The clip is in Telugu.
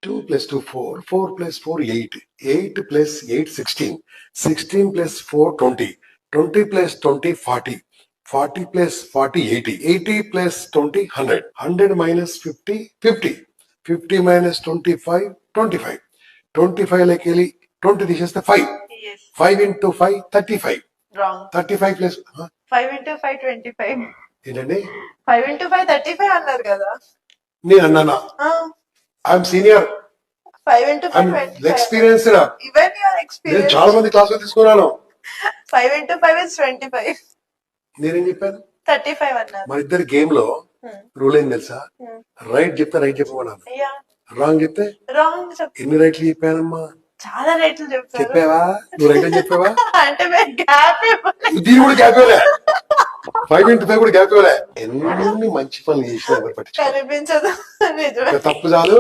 2 plus 2 4, 4 plus 4 8, 8 plus 8 16, 16 plus 4 20, 20 plus 20 40, 40 plus 40 80, 80 plus 20 100, 100 minus 50 50, 50 minus 25 25, 25 like 20 తీసేస్తే 5, Yes. 5 into 5 35, Wrong. 35 plus 5 into 5 25. ఏంటండి 5 into 5 35 అన్నారు కదా. నేను అన్నానా? I'm senior, 5 into 5 25. Experienced. Even you are నేను experienced. చాలా మంది క్లాస్ లో తీసుకున్నాను. 5 into 5 is 25. నేనేం చెప్పాను? 35 అన్నారు. మన ఇద్దరు గేమ్ లో రూల్ ఏం తెలుసా? రైట్ చెప్తే రైట్ చెప్పమన్నాను, రాంగ్ చెప్తే రాంగ్. ఎన్ని రైట్లు చెప్పానమ్మా? చాలా రేట్లు చెప్పారు. చెప్పావా? నువ్వు రైట్ అని చెప్పావా? అంటే మేము గ్యాప్ దీని కూడా గ్యాప్ ఇవ్వలే, 5 into 5 కూడా గ్యాప్ ఇవ్వలే. ఎన్ని మంచి పనులు చేసినా ఎవరు పట్టించుకోరు. కనిపించదు. నిజమే. తప్పు చాలు.